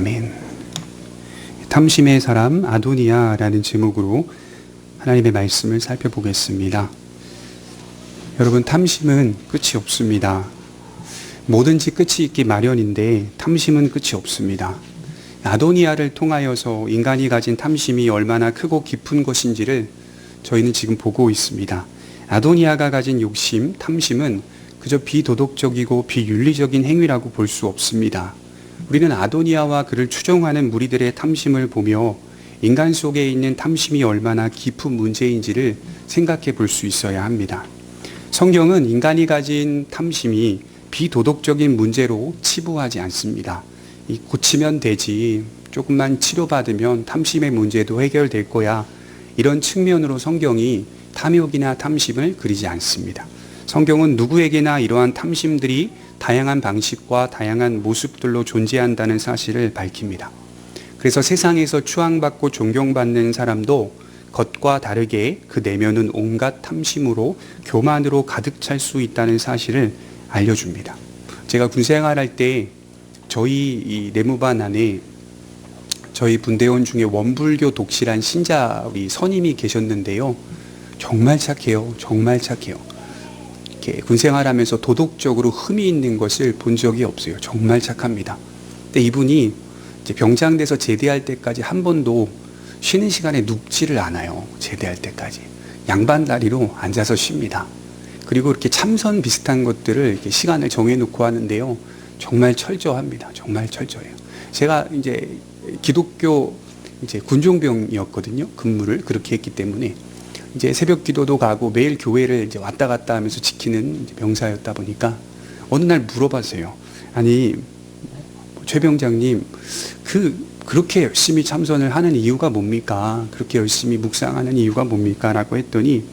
아멘. 탐심의 사람 아도니아라는 제목으로 하나님의 말씀을 살펴보겠습니다. 여러분, 탐심은 끝이 없습니다. 뭐든지 끝이 있기 마련인데 탐심은 끝이 없습니다. 아도니아를 통하여서 인간이 가진 탐심이 얼마나 크고 깊은 것인지를 저희는 지금 보고 있습니다. 아도니아가 가진 욕심, 탐심은 그저 비도덕적이고 비윤리적인 행위라고 볼 수 없습니다. 우리는 아도니아와 그를 추종하는 무리들의 탐심을 보며 인간 속에 있는 탐심이 얼마나 깊은 문제인지를 생각해 볼 수 있어야 합니다. 성경은 인간이 가진 탐심이 비도덕적인 문제로 치부하지 않습니다. 고치면 되지, 조금만 치료받으면 탐심의 문제도 해결될 거야, 이런 측면으로 성경이 탐욕이나 탐심을 그리지 않습니다. 성경은 누구에게나 이러한 탐심들이 다양한 방식과 다양한 모습들로 존재한다는 사실을 밝힙니다. 그래서 세상에서 추앙받고 존경받는 사람도 겉과 다르게 그 내면은 온갖 탐심으로 교만으로 가득 찰 수 있다는 사실을 알려줍니다. 제가 군생활할 때 저희 이 내무반 안에 저희 분대원 중에 원불교 독실한 신자 우리 선임이 계셨는데요. 정말 착해요. 정말 착해요. 이렇게 군생활하면서 도덕적으로 흠이 있는 것을 본 적이 없어요. 정말 착합니다. 근데 이분이 이제 병장돼서 제대할 때까지 한 번도 쉬는 시간에 눕지를 않아요. 제대할 때까지 양반 다리로 앉아서 쉽니다. 그리고 이렇게 참선 비슷한 것들을 이렇게 시간을 정해놓고 하는데요. 정말 철저합니다. 정말 철저해요. 제가 이제 기독교 이제 군종병이었거든요. 근무를 그렇게 했기 때문에 이제 새벽 기도도 가고 매일 교회를 이제 왔다 갔다 하면서 지키는 이제 병사였다 보니까 어느 날 물어봤어요. 아니, 최 병장님, 그렇게 열심히 참선을 하는 이유가 뭡니까? 그렇게 열심히 묵상하는 이유가 뭡니까? 라고 했더니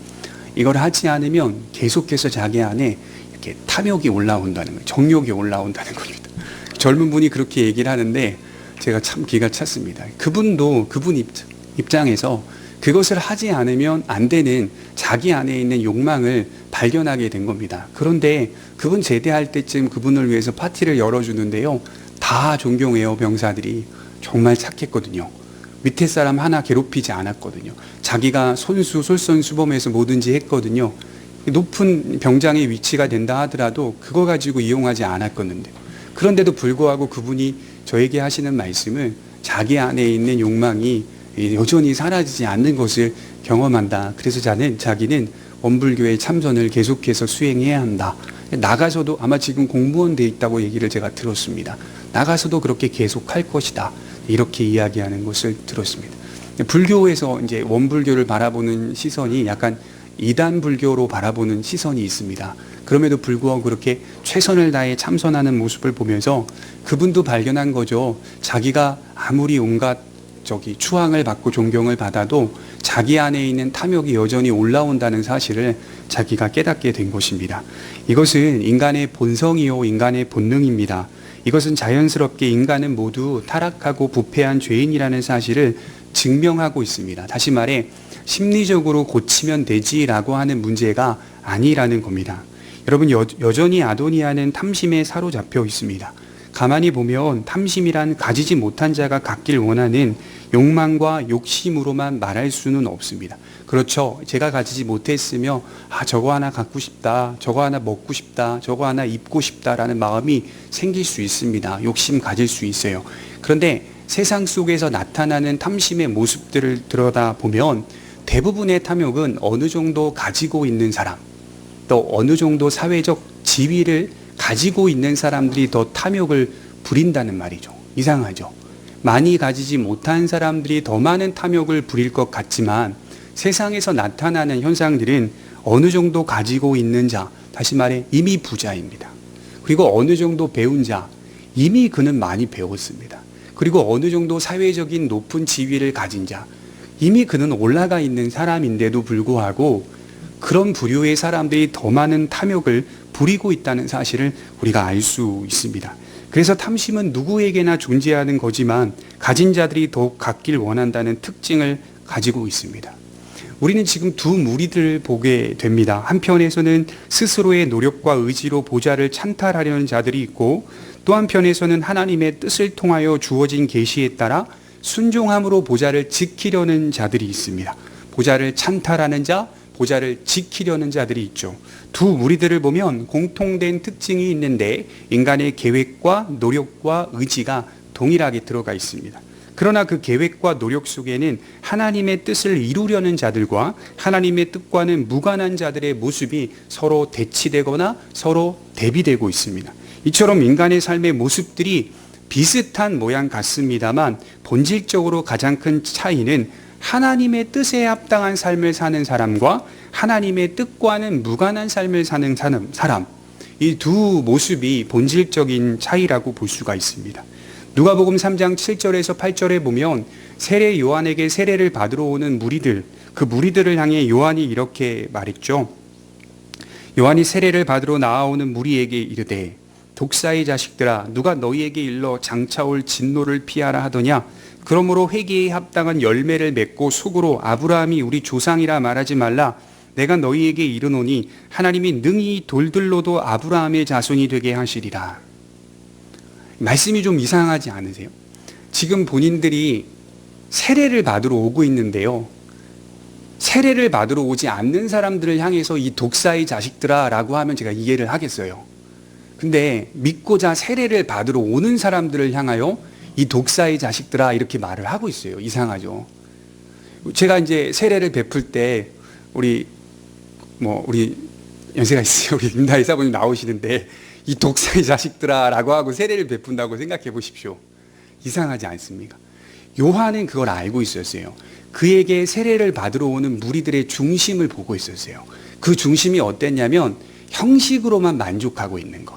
이걸 하지 않으면 계속해서 자기 안에 이렇게 탐욕이 올라온다는 거예요. 정욕이 올라온다는 겁니다. 젊은 분이 그렇게 얘기를 하는데 제가 참 기가 찼습니다. 그분도 그분 입장에서 그것을 하지 않으면 안 되는 자기 안에 있는 욕망을 발견하게 된 겁니다. 그런데 그분 제대할 때쯤 그분을 위해서 파티를 열어주는데요. 다 존경해요. 병사들이. 정말 착했거든요. 밑에 사람 하나 괴롭히지 않았거든요. 자기가 솔선수범해서 뭐든지 했거든요. 높은 병장의 위치가 된다 하더라도 그거 가지고 이용하지 않았거든요. 그런데도 불구하고 그분이 저에게 하시는 말씀은 자기 안에 있는 욕망이 여전히 사라지지 않는 것을 경험한다. 그래서 자기는 원불교의 참선을 계속해서 수행해야 한다. 나가서도 아마 지금 공무원 돼 있다고 얘기를 제가 들었습니다. 나가서도 그렇게 계속할 것이다. 이렇게 이야기하는 것을 들었습니다. 불교에서 이제 원불교를 바라보는 시선이 약간 이단 불교로 바라보는 시선이 있습니다. 그럼에도 불구하고 그렇게 최선을 다해 참선하는 모습을 보면서 그분도 발견한 거죠. 자기가 아무리 온갖 추앙을 받고 존경을 받아도 자기 안에 있는 탐욕이 여전히 올라온다는 사실을 자기가 깨닫게 된 것입니다. 이것은 인간의 본성이요, 인간의 본능입니다. 이것은 자연스럽게 인간은 모두 타락하고 부패한 죄인이라는 사실을 증명하고 있습니다. 다시 말해 심리적으로 고치면 되지라고 하는 문제가 아니라는 겁니다. 여러분, 여전히 아도니아는 탐심에 사로잡혀 있습니다. 가만히 보면 탐심이란 가지지 못한 자가 갖길 원하는 욕망과 욕심으로만 말할 수는 없습니다. 그렇죠. 제가 가지지 못했으며 저거 하나 갖고 싶다, 저거 하나 먹고 싶다, 저거 하나 입고 싶다라는 마음이 생길 수 있습니다. 욕심 가질 수 있어요. 그런데 세상 속에서 나타나는 탐심의 모습들을 들여다보면 대부분의 탐욕은 어느 정도 가지고 있는 사람, 또 어느 정도 사회적 지위를 가지고 있는 사람들이 더 탐욕을 부린다는 말이죠. 이상하죠. 많이 가지지 못한 사람들이 더 많은 탐욕을 부릴 것 같지만 세상에서 나타나는 현상들은 어느 정도 가지고 있는 자, 다시 말해 이미 부자입니다. 그리고 어느 정도 배운 자, 이미 그는 많이 배웠습니다. 그리고 어느 정도 사회적인 높은 지위를 가진 자, 이미 그는 올라가 있는 사람인데도 불구하고 그런 부류의 사람들이 더 많은 탐욕을 부리고 있다는 사실을 우리가 알 수 있습니다. 그래서 탐심은 누구에게나 존재하는 거지만 가진 자들이 더욱 갖길 원한다는 특징을 가지고 있습니다. 우리는 지금 두 무리들을 보게 됩니다. 한편에서는 스스로의 노력과 의지로 보좌를 찬탈하려는 자들이 있고 또 한편에서는 하나님의 뜻을 통하여 주어진 계시에 따라 순종함으로 보좌를 지키려는 자들이 있습니다. 보좌를 찬탈하는 자, 보좌를 지키려는 자들이 있죠. 두 무리들을 보면 공통된 특징이 있는데 인간의 계획과 노력과 의지가 동일하게 들어가 있습니다. 그러나 그 계획과 노력 속에는 하나님의 뜻을 이루려는 자들과 하나님의 뜻과는 무관한 자들의 모습이 서로 대치되거나 서로 대비되고 있습니다. 이처럼 인간의 삶의 모습들이 비슷한 모양 같습니다만 본질적으로 가장 큰 차이는 하나님의 뜻에 합당한 삶을 사는 사람과 하나님의 뜻과는 무관한 삶을 사는 사람, 이 두 모습이 본질적인 차이라고 볼 수가 있습니다. 누가복음 3장 7절에서 8절에 보면 세례 요한에게 세례를 받으러 오는 무리들, 그 무리들을 향해 요한이 이렇게 말했죠. 요한이 세례를 받으러 나아오는 무리에게 이르되 독사의 자식들아, 누가 너희에게 일러 장차올 진노를 피하라 하더냐? 그러므로 회개에 합당한 열매를 맺고 속으로 아브라함이 우리 조상이라 말하지 말라. 내가 너희에게 이르노니 하나님이 능히 돌들로도 아브라함의 자손이 되게 하시리라. 말씀이 좀 이상하지 않으세요? 지금 본인들이 세례를 받으러 오고 있는데요, 세례를 받으러 오지 않는 사람들을 향해서 이 독사의 자식들아 라고 하면 제가 이해를 하겠어요. 근데 믿고자 세례를 받으러 오는 사람들을 향하여 이 독사의 자식들아 이렇게 말을 하고 있어요. 이상하죠. 제가 이제 세례를 베풀 때 우리 연세가 있어요. 우리 임다희 사부님 나오시는데 이 독사의 자식들아 라고 하고 세례를 베푼다고 생각해 보십시오. 이상하지 않습니까? 요한은 그걸 알고 있었어요. 그에게 세례를 받으러 오는 무리들의 중심을 보고 있었어요. 그 중심이 어땠냐면 형식으로만 만족하고 있는 것.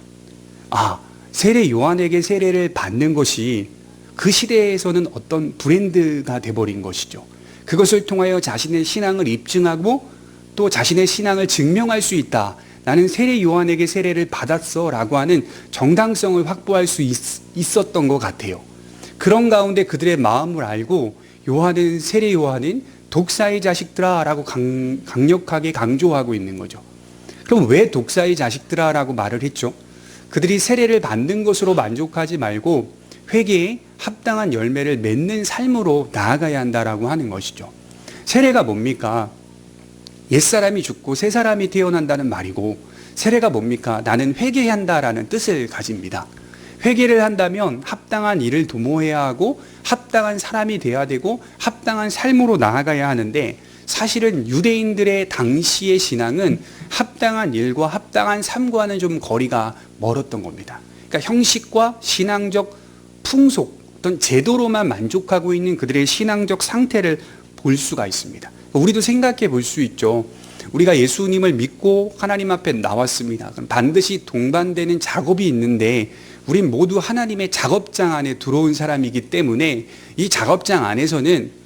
세례 요한에게 세례를 받는 것이 그 시대에서는 어떤 브랜드가 돼버린 것이죠. 그것을 통하여 자신의 신앙을 입증하고 또 자신의 신앙을 증명할 수 있다. 나는 세례 요한에게 세례를 받았어 라고 하는 정당성을 확보할 수 있었던 것 같아요. 그런 가운데 그들의 마음을 알고 세례 요한은 독사의 자식들아 라고 강력하게 강조하고 있는 거죠. 그럼 왜 독사의 자식들아 라고 말을 했죠? 그들이 세례를 받는 것으로 만족하지 말고 회개에 합당한 열매를 맺는 삶으로 나아가야 한다라고 하는 것이죠. 세례가 뭡니까? 옛사람이 죽고 새 사람이 태어난다는 말이고, 세례가 뭡니까? 나는 회개해야 한다라는 뜻을 가집니다. 회개를 한다면 합당한 일을 도모해야 하고 합당한 사람이 돼야 되고 합당한 삶으로 나아가야 하는데, 사실은 유대인들의 당시의 신앙은 합당한 일과 합당한 삶과는 좀 거리가 멀었던 겁니다. 그러니까 형식과 신앙적 풍속, 어떤 제도로만 만족하고 있는 그들의 신앙적 상태를 볼 수가 있습니다. 우리도 생각해 볼 수 있죠. 우리가 예수님을 믿고 하나님 앞에 나왔습니다. 그럼 반드시 동반되는 작업이 있는데 우린 모두 하나님의 작업장 안에 들어온 사람이기 때문에 이 작업장 안에서는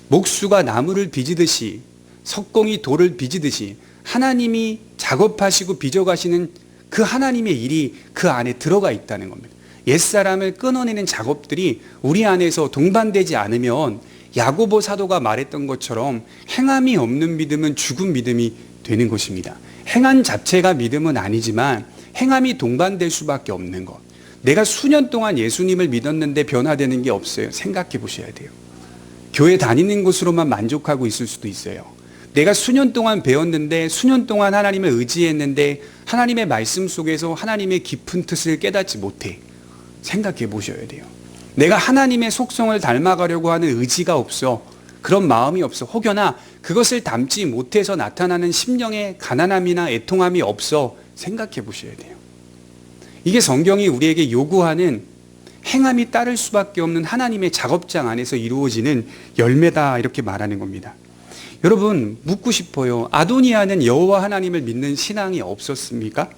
목수가 나무를 빚으듯이, 석공이 돌을 빚으듯이 하나님이 작업하시고 빚어가시는 그 하나님의 일이 그 안에 들어가 있다는 겁니다. 옛사람을 끊어내는 작업들이 우리 안에서 동반되지 않으면 야고보 사도가 말했던 것처럼 행함이 없는 믿음은 죽은 믿음이 되는 것입니다. 행한 자체가 믿음은 아니지만 행함이 동반될 수밖에 없는 것. 내가 수년 동안 예수님을 믿었는데 변화되는 게 없어요. 생각해 보셔야 돼요. 교회 다니는 곳으로만 만족하고 있을 수도 있어요. 내가 수년 동안 배웠는데, 수년 동안 하나님을 의지했는데 하나님의 말씀 속에서 하나님의 깊은 뜻을 깨닫지 못해. 생각해 보셔야 돼요. 내가 하나님의 속성을 닮아가려고 하는 의지가 없어. 그런 마음이 없어. 혹여나 그것을 담지 못해서 나타나는 심령의 가난함이나 애통함이 없어. 생각해 보셔야 돼요. 이게 성경이 우리에게 요구하는 행함이 따를 수밖에 없는 하나님의 작업장 안에서 이루어지는 열매다, 이렇게 말하는 겁니다. 여러분, 묻고 싶어요. 아도니아는 여호와 하나님을 믿는 신앙이 없었습니까?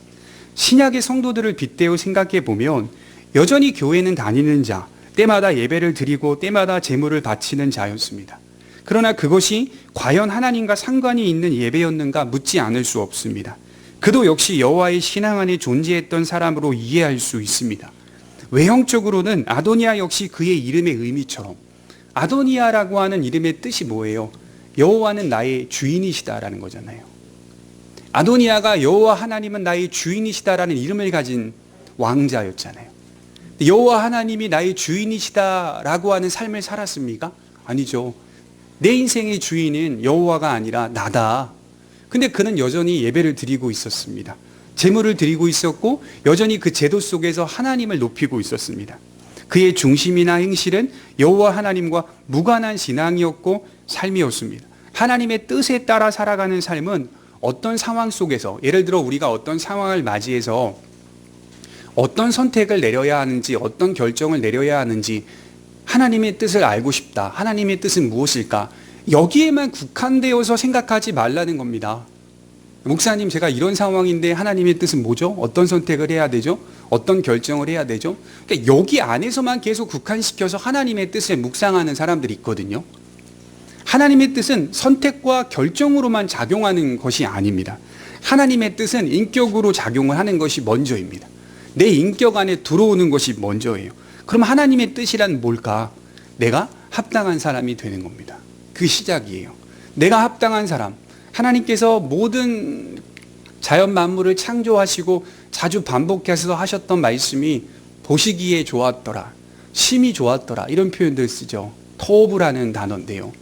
신약의 성도들을 빗대어 생각해 보면 여전히 교회는 다니는 자, 때마다 예배를 드리고 때마다 제물을 바치는 자였습니다. 그러나 그것이 과연 하나님과 상관이 있는 예배였는가 묻지 않을 수 없습니다. 그도 역시 여호와의 신앙 안에 존재했던 사람으로 이해할 수 있습니다. 외형적으로는 아도니아 역시 그의 이름의 의미처럼, 아도니아라고 하는 이름의 뜻이 뭐예요? 여호와는 나의 주인이시다라는 거잖아요. 아도니아가 여호와 하나님은 나의 주인이시다라는 이름을 가진 왕자였잖아요. 여호와 하나님이 나의 주인이시다라고 하는 삶을 살았습니까? 아니죠. 내 인생의 주인은 여호와가 아니라 나다. 근데 그는 여전히 예배를 드리고 있었습니다. 제물을 드리고 있었고 여전히 그 제도 속에서 하나님을 높이고 있었습니다. 그의 중심이나 행실은 여호와 하나님과 무관한 신앙이었고 삶이었습니다. 하나님의 뜻에 따라 살아가는 삶은 어떤 상황 속에서, 예를 들어 우리가 어떤 상황을 맞이해서 어떤 선택을 내려야 하는지, 어떤 결정을 내려야 하는지, 하나님의 뜻을 알고 싶다. 하나님의 뜻은 무엇일까? 여기에만 국한되어서 생각하지 말라는 겁니다. 목사님, 제가 이런 상황인데 하나님의 뜻은 뭐죠? 어떤 선택을 해야 되죠? 어떤 결정을 해야 되죠? 그러니까 여기 안에서만 계속 국한시켜서 하나님의 뜻에 묵상하는 사람들이 있거든요. 하나님의 뜻은 선택과 결정으로만 작용하는 것이 아닙니다. 하나님의 뜻은 인격으로 작용을 하는 것이 먼저입니다. 내 인격 안에 들어오는 것이 먼저예요. 그럼 하나님의 뜻이란 뭘까? 내가 합당한 사람이 되는 겁니다. 그 시작이에요. 내가 합당한 사람. 하나님께서 모든 자연 만물을 창조하시고 자주 반복해서 하셨던 말씀이 보시기에 좋았더라, 심히 좋았더라, 이런 표현들 쓰죠. 토브라는 단어인데요.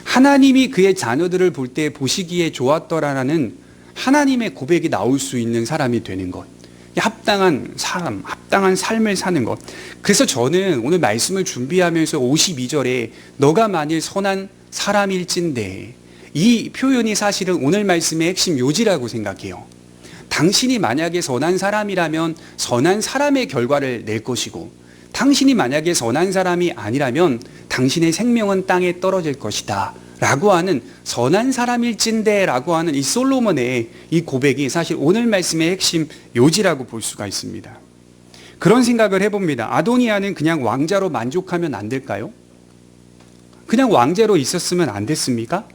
하나님이 그의 자녀들을 볼 때 보시기에 좋았더라라는 하나님의 고백이 나올 수 있는 사람이 되는 것. 합당한 사람, 합당한 삶을 사는 것. 그래서 저는 오늘 말씀을 준비하면서 52절에 너가 만일 선한 사람일진데, 이 표현이 사실은 오늘 말씀의 핵심 요지라고 생각해요. 당신이 만약에 선한 사람이라면 선한 사람의 결과를 낼 것이고, 당신이 만약에 선한 사람이 아니라면 당신의 생명은 땅에 떨어질 것이다 라고 하는, 선한 사람일진데 라고 하는 이 솔로몬의 이 고백이 사실 오늘 말씀의 핵심 요지라고 볼 수가 있습니다. 그런 생각을 해봅니다. 아도니아는 그냥 왕자로 만족하면 안 될까요? 그냥 왕자로 있었으면 안 됐습니까?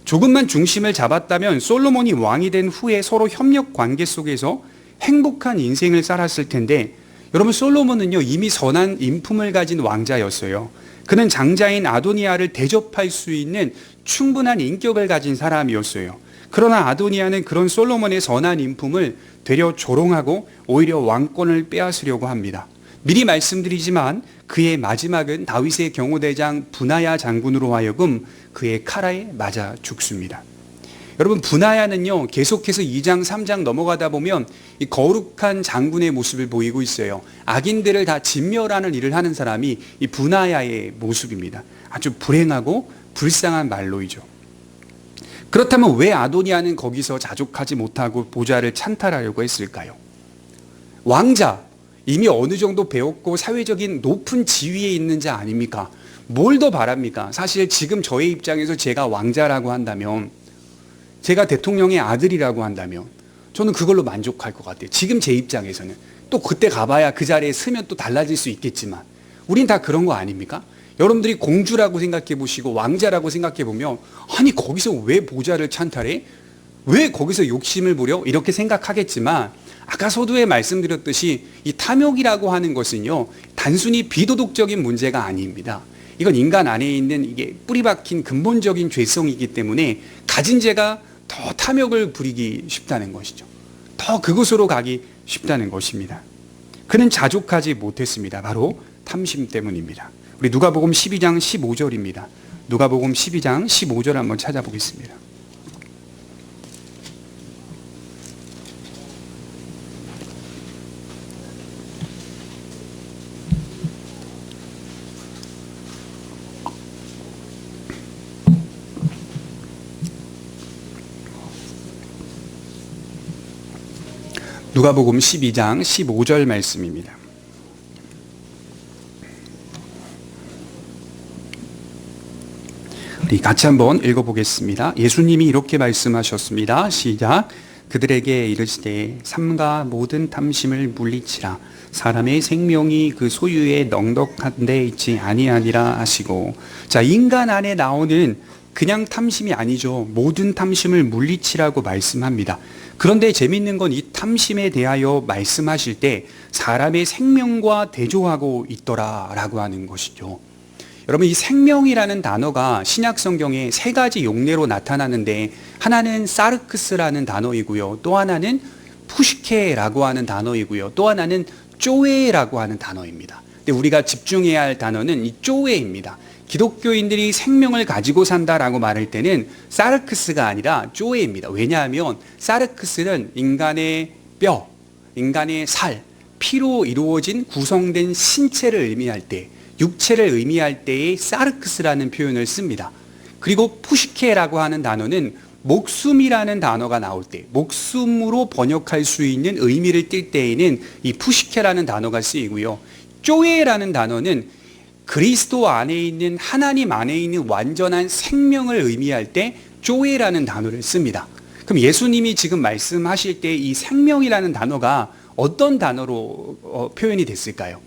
조금만 중심을 잡았다면 솔로몬이 왕이 된 후에 서로 협력 관계 속에서 행복한 인생을 살았을 텐데, 여러분, 솔로몬은요 이미 선한 인품을 가진 왕자였어요. 그는 장자인 아도니아를 대접할 수 있는 충분한 인격을 가진 사람이었어요. 그러나 아도니아는 그런 솔로몬의 선한 인품을 되려 조롱하고 오히려 왕권을 빼앗으려고 합니다. 미리 말씀드리지만 그의 마지막은 다윗의 경호대장 분하야 장군으로 하여금 그의 칼에 맞아 죽습니다. 여러분, 분하야는요 계속해서 2장 3장 넘어가다 보면 이 거룩한 장군의 모습을 보이고 있어요. 악인들을 다 진멸하는 일을 하는 사람이 이 분하야의 모습입니다. 아주 불행하고 불쌍한 말로이죠. 그렇다면 왜 아도니아는 거기서 자족하지 못하고 보좌를 찬탈하려고 했을까요? 왕자, 이미 어느 정도 배웠고 사회적인 높은 지위에 있는 자 아닙니까? 뭘 더 바랍니까? 사실 지금 저의 입장에서 제가 왕자라고 한다면, 제가 대통령의 아들이라고 한다면 저는 그걸로 만족할 것 같아요. 지금 제 입장에서는. 또 그때 가봐야 그 자리에 서면 또 달라질 수 있겠지만 우린 다 그런 거 아닙니까? 여러분들이 공주라고 생각해 보시고 왕자라고 생각해 보면, 아니 거기서 왜 보좌를 찬탈해? 왜 거기서 욕심을 부려? 이렇게 생각하겠지만, 아까 서두에 말씀드렸듯이 이 탐욕이라고 하는 것은요 단순히 비도덕적인 문제가 아닙니다. 이건 인간 안에 있는 이게 뿌리 박힌 근본적인 죄성이기 때문에 가진 죄가 더 탐욕을 부리기 쉽다는 것이죠. 더 그곳으로 가기 쉽다는 것입니다. 그는 자족하지 못했습니다. 바로 탐심 때문입니다. 우리 누가복음 12장 15절입니다. 누가복음 12장 15절 한번 찾아보겠습니다. 누가복음 12장 15절 말씀입니다. 우리 같이 한번 읽어보겠습니다. 예수님이 이렇게 말씀하셨습니다. 시작. 그들에게 이르시되 삼가 모든 탐심을 물리치라. 사람의 생명이 그 소유에 넉넉한 데 있지 아니하니라 하시고. 자, 인간 안에 나오는 그냥 탐심이 아니죠. 모든 탐심을 물리치라고 말씀합니다. 그런데 재미있는 건 이 탐심에 대하여 말씀하실 때 사람의 생명과 대조하고 있더라라고 하는 것이죠. 여러분, 이 생명이라는 단어가 신약 성경에 세 가지 용례로 나타나는데, 하나는 사르크스라는 단어이고요. 또 하나는 푸시케라고 하는 단어이고요. 또 하나는 쪼에라고 하는 단어입니다. 근데 우리가 집중해야 할 단어는 이 쪼에입니다. 기독교인들이 생명을 가지고 산다라고 말할 때는 사르크스가 아니라 쪼에입니다. 왜냐하면 사르크스는 인간의 뼈, 인간의 살, 피로 이루어진 구성된 신체를 의미할 때, 육체를 의미할 때의 사르크스라는 표현을 씁니다. 그리고 푸시케라고 하는 단어는 목숨이라는 단어가 나올 때, 목숨으로 번역할 수 있는 의미를 띌 때에는 이 푸시케라는 단어가 쓰이고요. 쪼에라는 단어는 그리스도 안에 있는, 하나님 안에 있는 완전한 생명을 의미할 때 쪼에라는 단어를 씁니다. 그럼 예수님이 지금 말씀하실 때 이 생명이라는 단어가 어떤 단어로 표현이 됐을까요?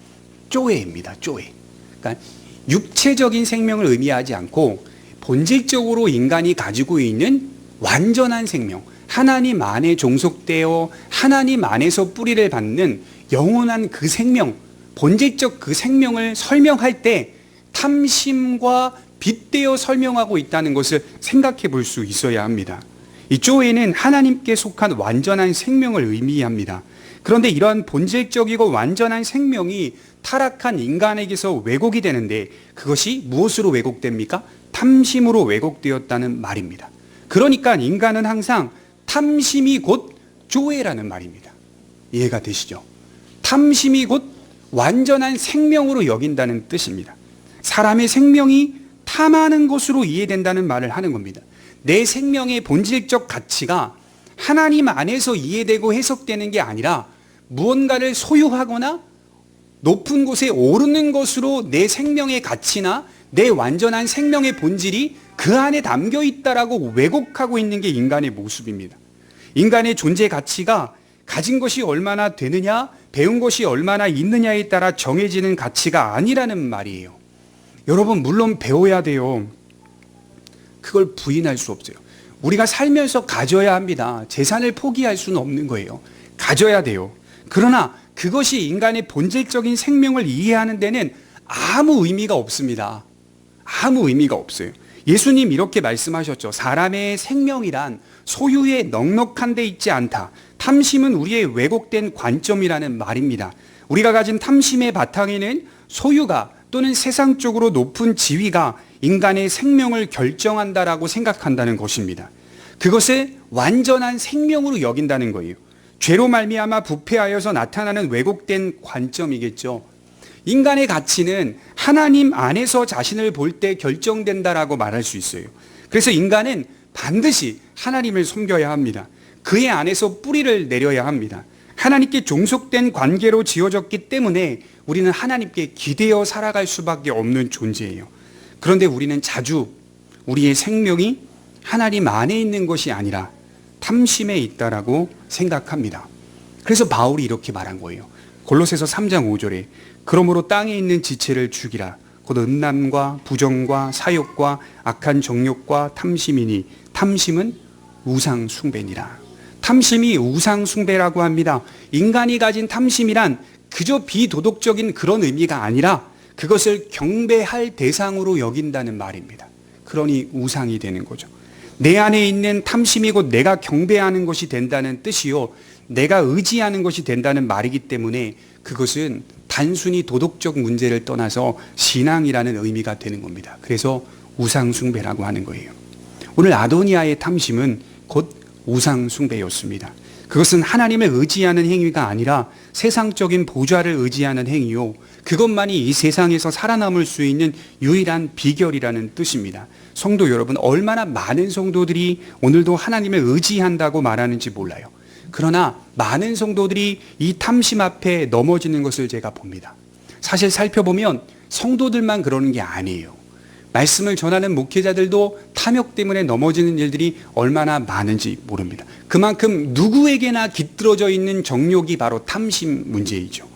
쪼에입니다. 쪼에. 그러니까 육체적인 생명을 의미하지 않고 본질적으로 인간이 가지고 있는 완전한 생명, 하나님 안에 종속되어 하나님 안에서 뿌리를 받는 영원한 그 생명, 본질적 그 생명을 설명할 때 탐심과 빗대어 설명하고 있다는 것을 생각해 볼 수 있어야 합니다. 이 쪼에는 하나님께 속한 완전한 생명을 의미합니다. 그런데 이러한 본질적이고 완전한 생명이 타락한 인간에게서 왜곡이 되는데 그것이 무엇으로 왜곡됩니까? 탐심으로 왜곡되었다는 말입니다. 그러니까 인간은 항상 탐심이 곧 쪼에라는 말입니다. 이해가 되시죠? 탐심이 곧 완전한 생명으로 여긴다는 뜻입니다. 사람의 생명이 탐하는 것으로 이해된다는 말을 하는 겁니다. 내 생명의 본질적 가치가 하나님 안에서 이해되고 해석되는 게 아니라 무언가를 소유하거나 높은 곳에 오르는 것으로 내 생명의 가치나 내 완전한 생명의 본질이 그 안에 담겨 있다라고 왜곡하고 있는 게 인간의 모습입니다. 인간의 존재 가치가 가진 것이 얼마나 되느냐, 배운 것이 얼마나 있느냐에 따라 정해지는 가치가 아니라는 말이에요. 여러분, 물론 배워야 돼요. 그걸 부인할 수 없어요. 우리가 살면서 가져야 합니다. 재산을 포기할 수는 없는 거예요. 가져야 돼요. 그러나 그것이 인간의 본질적인 생명을 이해하는 데는 아무 의미가 없습니다. 아무 의미가 없어요. 예수님 이렇게 말씀하셨죠. 사람의 생명이란 소유에 넉넉한 데 있지 않다. 탐심은 우리의 왜곡된 관점이라는 말입니다. 우리가 가진 탐심의 바탕에는 소유가 또는 세상적으로 높은 지위가 인간의 생명을 결정한다라고 생각한다는 것입니다. 그것을 완전한 생명으로 여긴다는 거예요. 죄로 말미암아 부패하여서 나타나는 왜곡된 관점이겠죠. 인간의 가치는 하나님 안에서 자신을 볼 때 결정된다라고 말할 수 있어요. 그래서 인간은 반드시 하나님을 섬겨야 합니다. 그의 안에서 뿌리를 내려야 합니다. 하나님께 종속된 관계로 지어졌기 때문에 우리는 하나님께 기대어 살아갈 수밖에 없는 존재예요. 그런데 우리는 자주 우리의 생명이 하나님 안에 있는 것이 아니라 탐심에 있다라고 생각합니다. 그래서 바울이 이렇게 말한 거예요. 골로새서 3장 5절에 그러므로 땅에 있는 지체를 죽이라. 곧 음란과 부정과 사욕과 악한 정욕과 탐심이니 탐심은 우상 숭배니라. 탐심이 우상 숭배라고 합니다. 인간이 가진 탐심이란 그저 비도덕적인 그런 의미가 아니라 그것을 경배할 대상으로 여긴다는 말입니다. 그러니 우상이 되는 거죠. 내 안에 있는 탐심이 곧 내가 경배하는 것이 된다는 뜻이요, 내가 의지하는 것이 된다는 말이기 때문에 그것은 단순히 도덕적 문제를 떠나서 신앙이라는 의미가 되는 겁니다. 그래서 우상 숭배라고 하는 거예요. 오늘 아도니아의 탐심은 곧 우상 숭배였습니다. 그것은 하나님을 의지하는 행위가 아니라 세상적인 보좌를 의지하는 행위요, 그것만이 이 세상에서 살아남을 수 있는 유일한 비결이라는 뜻입니다. 성도 여러분, 얼마나 많은 성도들이 오늘도 하나님을 의지한다고 말하는지 몰라요. 그러나 많은 성도들이 이 탐심 앞에 넘어지는 것을 제가 봅니다. 사실 살펴보면 성도들만 그러는 게 아니에요. 말씀을 전하는 목회자들도 탐욕 때문에 넘어지는 일들이 얼마나 많은지 모릅니다. 그만큼 누구에게나 깃들어져 있는 정욕이 바로 탐심 문제이죠.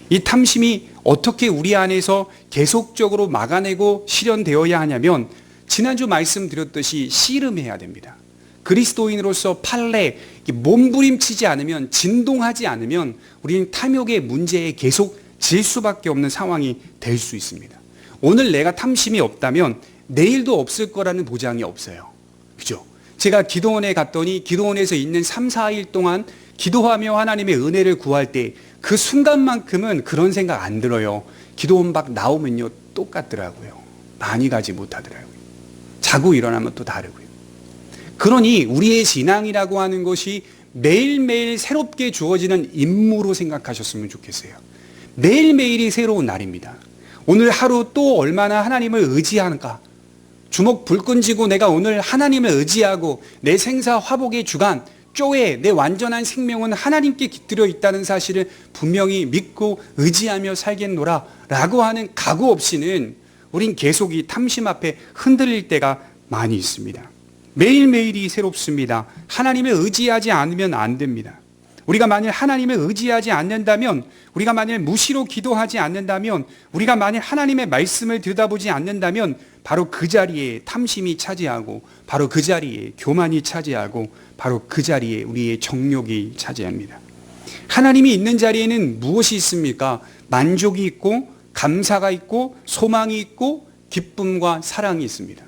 이 탐심이 어떻게 우리 안에서 계속적으로 막아내고 실현되어야 하냐면 지난주 말씀드렸듯이 씨름해야 됩니다. 그리스도인으로서 판례, 몸부림치지 않으면, 진동하지 않으면 우리는 탐욕의 문제에 계속 질 수밖에 없는 상황이 될 수 있습니다. 오늘 내가 탐심이 없다면 내일도 없을 거라는 보장이 없어요. 그죠? 제가 기도원에 갔더니 기도원에서 있는 3, 4일 동안 기도하며 하나님의 은혜를 구할 때 그 순간만큼은 그런 생각 안 들어요. 기도원 밖 나오면요 똑같더라고요. 많이 가지 못하더라고요. 자고 일어나면 또 다르고요. 그러니 우리의 신앙이라고 하는 것이 매일매일 새롭게 주어지는 임무로 생각하셨으면 좋겠어요. 매일매일이 새로운 날입니다. 오늘 하루 또 얼마나 하나님을 의지하는가. 주먹 불끈 쥐고 내가 오늘 하나님을 의지하고 내 생사 화복의 주관, 쪼에 내 완전한 생명은 하나님께 깃들여 있다는 사실을 분명히 믿고 의지하며 살겠노라 라고 하는 각오 없이는 우린 계속 이 탐심 앞에 흔들릴 때가 많이 있습니다. 매일매일이 새롭습니다. 하나님을 의지하지 않으면 안 됩니다. 우리가 만일 하나님을 의지하지 않는다면, 우리가 만일 무시로 기도하지 않는다면, 우리가 만일 하나님의 말씀을 들여다보지 않는다면 바로 그 자리에 탐심이 차지하고, 바로 그 자리에 교만이 차지하고, 바로 그 자리에 우리의 정욕이 차지합니다. 하나님이 있는 자리에는 무엇이 있습니까? 만족이 있고 감사가 있고 소망이 있고 기쁨과 사랑이 있습니다.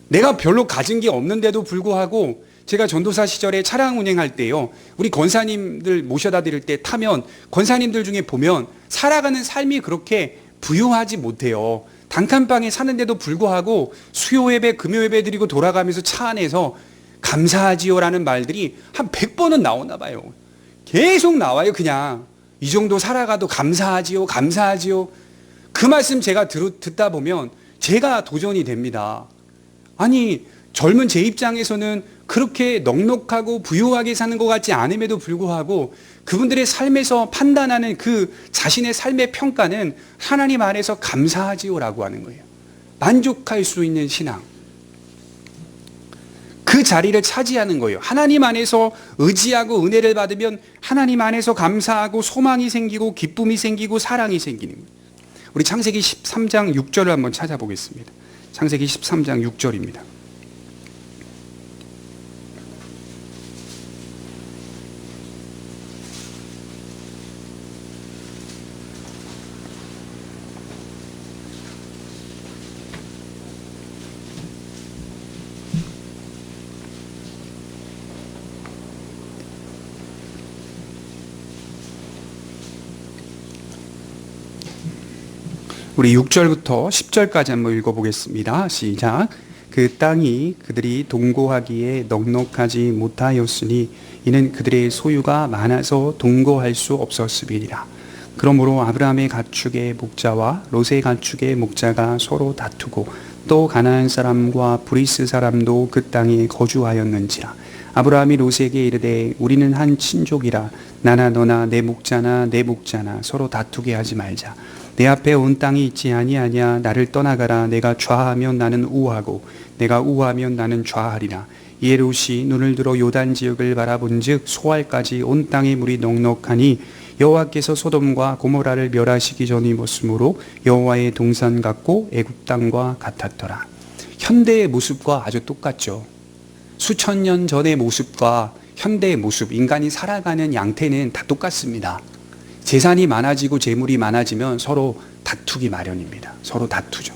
내가 별로 가진 게 없는데도 불구하고 제가 전도사 시절에 차량 운행할 때요, 우리 권사님들 모셔다 드릴 때 타면 권사님들 중에 보면 살아가는 삶이 그렇게 부유하지 못해요. 단칸방에 사는데도 불구하고 수요 예배, 금요 예배 드리고 돌아가면서 차 안에서 감사하지요라는 말들이 한 100번은 나오나 봐요. 계속 나와요. 그냥 이 정도 살아가도 감사하지요, 감사하지요. 그 말씀 제가 듣다 보면 제가 도전이 됩니다. 아니, 젊은 제 입장에서는 그렇게 넉넉하고 부유하게 사는 것 같지 않음에도 불구하고 그분들의 삶에서 판단하는 그 자신의 삶의 평가는 하나님 안에서 감사하지요라고 하는 거예요. 만족할 수 있는 신앙. 그 자리를 차지하는 거예요. 하나님 안에서 의지하고 은혜를 받으면 하나님 안에서 감사하고 소망이 생기고 기쁨이 생기고 사랑이 생기는 거예요. 우리 창세기 13장 6절을 한번 찾아보겠습니다. 창세기 13장 6절입니다. 우리 6절부터 10절까지 한번 읽어보겠습니다. 시작. 그 땅이 그들이 동거하기에 넉넉하지 못하였으니 이는 그들의 소유가 많아서 동거할 수 없었음이니라. 그러므로 아브라함의 가축의 목자와 롯의 가축의 목자가 서로 다투고 또 가나안 사람과 브리스 사람도 그 땅에 거주하였는지라. 아브라함이 롯에게 이르되 우리는 한 친족이라 나나 너나 내 목자나 내 목자나 서로 다투게 하지 말자. 내 앞에 온 땅이 있지 아니하냐. 나를 떠나가라. 내가 좌하면 나는 우하고 내가 우하면 나는 좌하리라. 이에 롯이 눈을 들어 요단 지역을 바라본즉 소알까지 온 땅의 물이 넉넉하니 여호와께서 소돔과 고모라를 멸하시기 전이었으므로 여호와의 동산 같고 애굽 땅과 같았더라. 현대의 모습과 아주 똑같죠. 수천 년 전의 모습과 현대의 모습, 인간이 살아가는 양태는 다 똑같습니다. 재산이 많아지고 재물이 많아지면 서로 다투기 마련입니다. 서로 다투죠.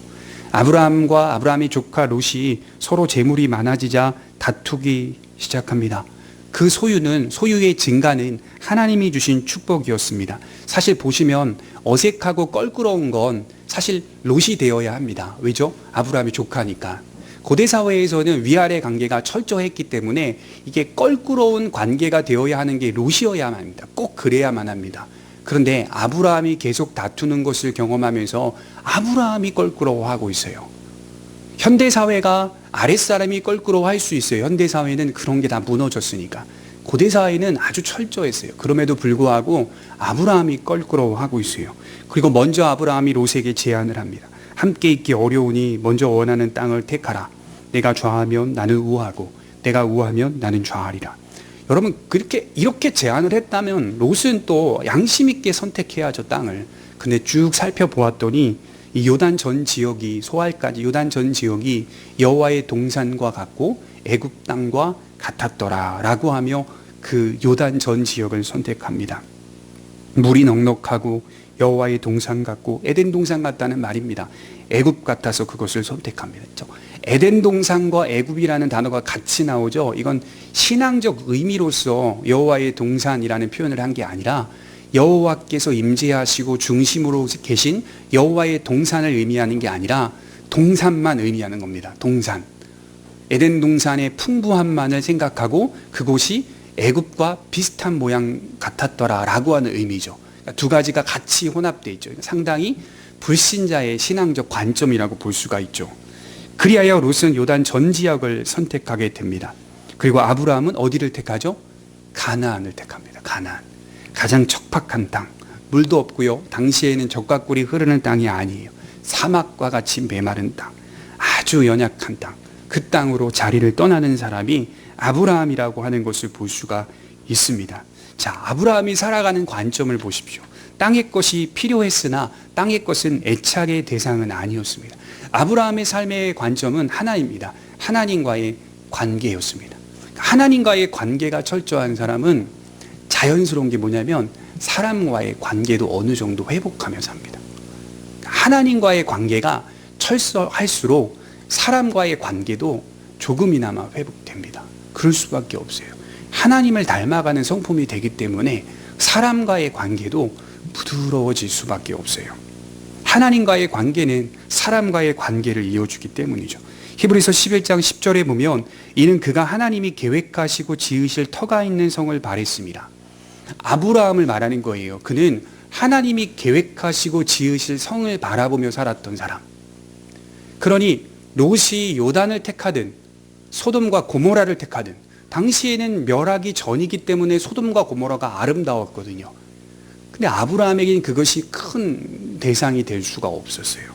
아브라함과 아브라함의 조카 롯이 서로 재물이 많아지자 다투기 시작합니다. 그 소유의 증가는 하나님이 주신 축복이었습니다. 사실 보시면 어색하고 껄끄러운 건 사실 롯이 되어야 합니다. 왜죠? 아브라함의 조카니까. 고대 사회에서는 위아래 관계가 철저했기 때문에 이게 껄끄러운 관계가 되어야 하는 게 롯이어야만 합니다. 꼭 그래야만 합니다. 그런데 아브라함이 계속 다투는 것을 경험하면서 아브라함이 껄끄러워하고 있어요. 현대사회가 아랫사람이 껄끄러워할 수 있어요. 현대사회는 그런 게 다 무너졌으니까. 고대사회는 아주 철저했어요. 그럼에도 불구하고 아브라함이 껄끄러워하고 있어요. 그리고 먼저 아브라함이 롯에게 제안을 합니다. 함께 있기 어려우니 먼저 원하는 땅을 택하라. 내가 좌하면 나는 우하고 내가 우하면 나는 좌하리라. 여러분, 이렇게 제안을 했다면 롯은 또 양심 있게 선택해야죠, 땅을. 근데 쭉 살펴보았더니 이 요단 전 지역이, 소알까지 요단 전 지역이 여호와의 동산과 같고 애굽 땅과 같았더라 라고 하며 그 요단 전 지역을 선택합니다. 물이 넉넉하고 여호와의 동산 같고 에덴 동산 같다는 말입니다. 애굽 같아서 그것을 선택합니다. 에덴 동산과 애굽이라는 단어가 같이 나오죠. 이건 신앙적 의미로서 여호와의 동산이라는 표현을 한 게 아니라 여호와께서 임재하시고 중심으로 계신 여호와의 동산을 의미하는 게 아니라 동산만 의미하는 겁니다. 동산. 에덴 동산의 풍부함만을 생각하고 그곳이 애굽과 비슷한 모양 같았더라라고 하는 의미죠. 그러니까 두 가지가 같이 혼합되어 있죠. 상당히 불신자의 신앙적 관점이라고 볼 수가 있죠. 그리하여 롯은 요단 전 지역을 선택하게 됩니다. 그리고 아브라함은 어디를 택하죠? 가나안을 택합니다. 가나안. 가장 척박한 땅. 물도 없고요. 당시에는 젖과 꿀이 흐르는 땅이 아니에요. 사막과 같이 메마른 땅. 아주 연약한 땅. 그 땅으로 자리를 떠나는 사람이 아브라함이라고 하는 것을 볼 수가 있습니다. 자, 아브라함이 살아가는 관점을 보십시오. 땅의 것이 필요했으나 땅의 것은 애착의 대상은 아니었습니다. 아브라함의 삶의 관점은 하나입니다. 하나님과의 관계였습니다. 하나님과의 관계가 철저한 사람은 자연스러운 게 뭐냐면 사람과의 관계도 어느 정도 회복하며 삽니다. 하나님과의 관계가 철저할수록 사람과의 관계도 조금이나마 회복됩니다. 그럴 수밖에 없어요. 하나님을 닮아가는 성품이 되기 때문에 사람과의 관계도 부드러워질 수밖에 없어요. 하나님과의 관계는 사람과의 관계를 이어주기 때문이죠. 히브리서 11장 10절에 보면 이는 그가 하나님이 계획하시고 지으실 터가 있는 성을 바랬습니다. 아브라함을 말하는 거예요. 그는 하나님이 계획하시고 지으실 성을 바라보며 살았던 사람. 그러니 롯이 요단을 택하든 소돔과 고모라를 택하든 당시에는 멸하기 전이기 때문에 소돔과 고모라가 아름다웠거든요. 근데 아브라함에게는 그것이 큰 대상이 될 수가 없었어요.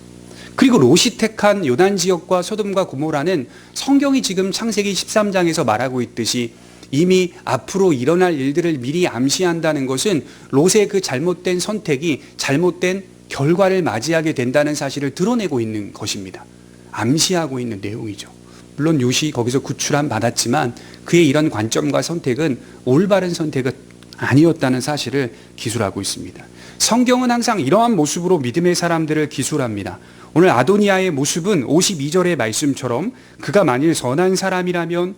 그리고 롯이 택한 요단 지역과 소돔과 고모라는 성경이 지금 창세기 13장에서 말하고 있듯이 이미 앞으로 일어날 일들을 미리 암시한다는 것은 롯의 그 잘못된 선택이 잘못된 결과를 맞이하게 된다는 사실을 드러내고 있는 것입니다. 암시하고 있는 내용이죠. 물론 롯이 거기서 구출함 받았지만 그의 이런 관점과 선택은 올바른 선택은 아니었다는 사실을 기술하고 있습니다. 성경은 항상 이러한 모습으로 믿음의 사람들을 기술합니다. 오늘 아도니아의 모습은 52절의 말씀처럼 그가 만일 선한 사람이라면